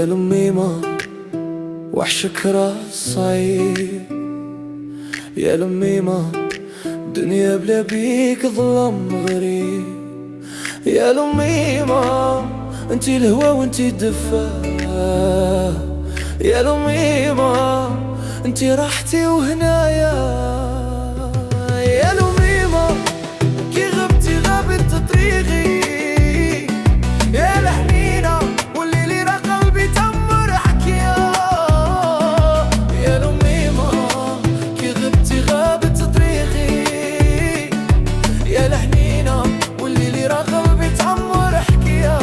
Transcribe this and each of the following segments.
يا لميمة وحشك راس صعيب. يا لميمة دنيا بلا بيك ظلام غريب. يا لميمة انتي الهوى وانتي الدفا. يا لميمة انتي راحتي وهنايا. يا لميمة كي غبتي غابت طريقي. يا الحنينة والليل راه قلبي تمر حكيا. يا لميمة كي غبتي غابت طريقي. يا الحنينة والليل راه قلبي تمر حكيا.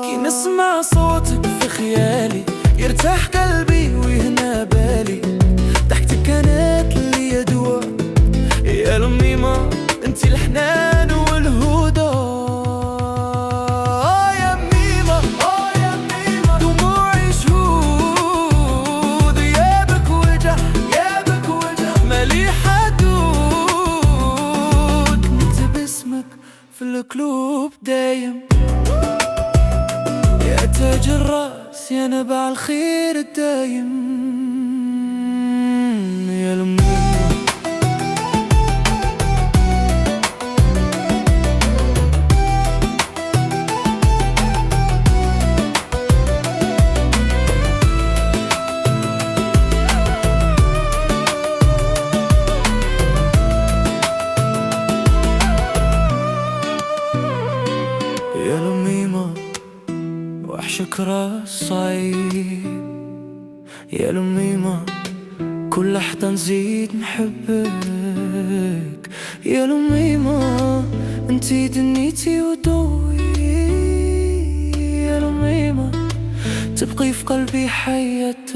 كي نسمع صوتك في خيالي يرتاح قلبي ويهنا بالي. ضحكتك كانت لي دواء. يا لميمة انتي الحنان والهدى. يا ميمة يا ميمة دموعي شهود. غيابك وجع غيابك وجع مالي حدود. نكتب اسمك في القلوب دايم. يا تاج الراس يا نبع الخير الدايم. يا لميمة يا لميمة وحشك راس صعيب. يا لميمة كل لحظة نزيد نحبك. يا لميمة انتي دنيتي وضوي. يا لميمة تبقي في قلبي حياتك.